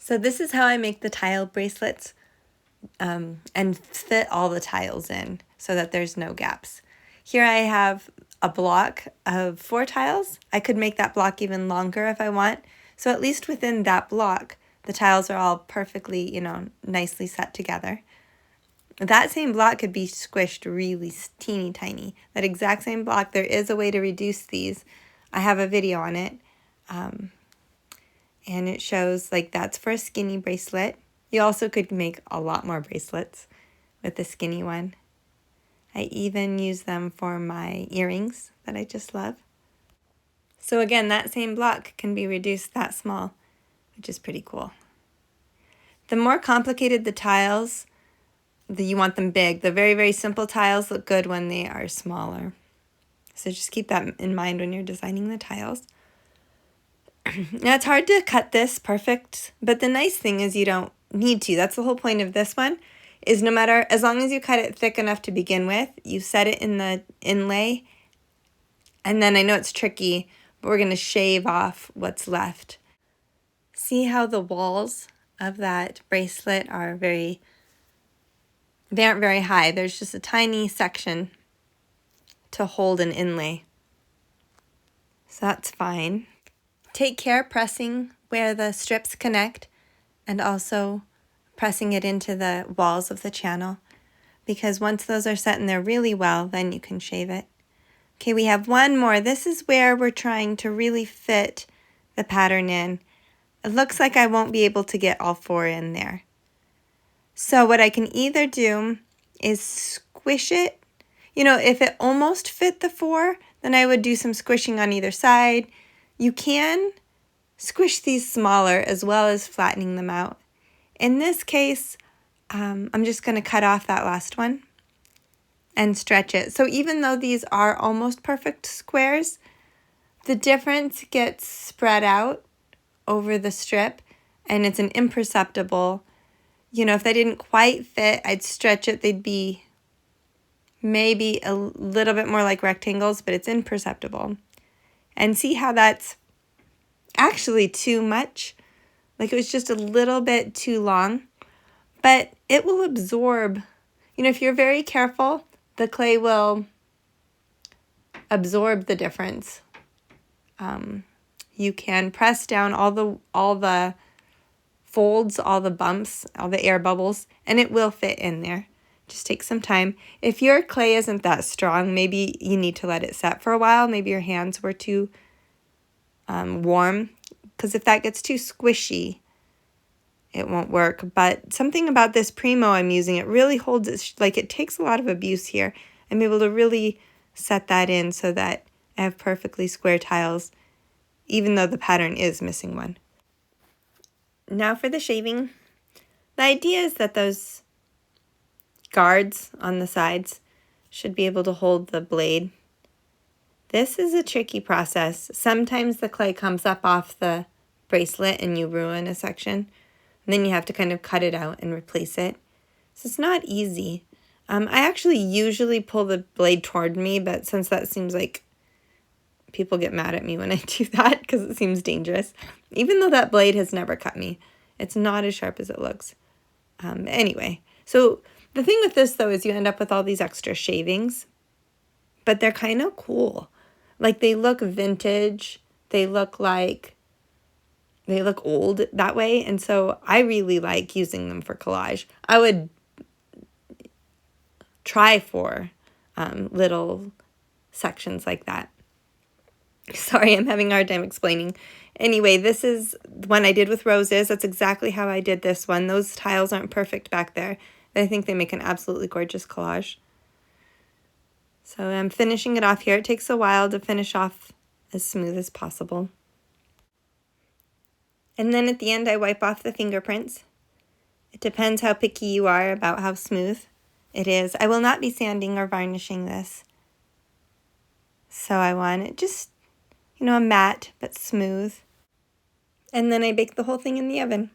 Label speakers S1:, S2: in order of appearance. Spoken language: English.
S1: So this is how I make the tile bracelets and fit all the tiles in so that there's no gaps. Here I have a block of 4 tiles. I could make that block even longer if I want. So at least within that block, the tiles are all perfectly, nicely set together. That same block could be squished really teeny tiny. That exact same block, there is a way to reduce these. I have a video on it. And it shows like that's for a skinny bracelet. You also could make a lot more bracelets with the skinny one. I even use them for my earrings that I just love. So again, that same block can be reduced that small, which is pretty cool. The more complicated the tiles, you want them big. The very, very simple tiles look good when they are smaller. So just keep that in mind when you're designing the tiles. Now it's hard to cut this perfect, but the nice thing is you don't need to. That's the whole point of this one, is no matter, as long as you cut it thick enough to begin with, you set it in the inlay, and then I know it's tricky, but we're going to shave off what's left. See how the walls of that bracelet are they aren't very high. There's just a tiny section to hold an inlay. So that's fine. Take care pressing where the strips connect and also pressing it into the walls of the channel, because once those are set in there really well, then you can shave it. Okay, we have one more. This is where we're trying to really fit the pattern in. It looks like I won't be able to get all 4 in there. So what I can either do is squish it. If it almost fit the 4, then I would do some squishing on either side. You can squish these smaller as well as flattening them out. In this case, I'm just going to cut off that last one and stretch it. So even though these are almost perfect squares, the difference gets spread out over the strip and it's an imperceptible. If they didn't quite fit, I'd stretch it. They'd be maybe a little bit more like rectangles, but it's imperceptible. And see how that's actually too much? Like it was just a little bit too long, but it will absorb. If you're very careful, the clay will absorb the difference. You can press down all the folds, all the bumps, all the air bubbles, and it will fit in there. Just take some time. If your clay isn't that strong, maybe you need to let it set for a while. Maybe your hands were too warm, because if that gets too squishy, it won't work. But something about this Primo I'm using, it really holds it, like it takes a lot of abuse here. I'm able to really set that in so that I have perfectly square tiles, even though the pattern is missing one. Now for the shaving. The idea is that those guards on the sides should be able to hold the blade. This is a tricky process. Sometimes the clay comes up off the bracelet and you ruin a section. And then you have to kind of cut it out and replace it. So it's not easy. I actually usually pull the blade toward me, but since that seems like people get mad at me when I do that because it seems dangerous. Even though that blade has never cut me. It's not as sharp as it looks. Anyway, so the thing with this though is you end up with all these extra shavings, but they're kind of cool. Like they look vintage. They look old that way. And so I really like using them for collage. I would try for little sections like that. Sorry, I'm having a hard time explaining. Anyway, this is one I did with roses. That's exactly how I did this one. Those tiles aren't perfect back there, but I think they make an absolutely gorgeous collage. So I'm finishing it off here. It takes a while to finish off as smooth as possible. And then at the end, I wipe off the fingerprints. It depends how picky you are about how smooth it is. I will not be sanding or varnishing this. So I want it just, a matte but smooth. And then I bake the whole thing in the oven.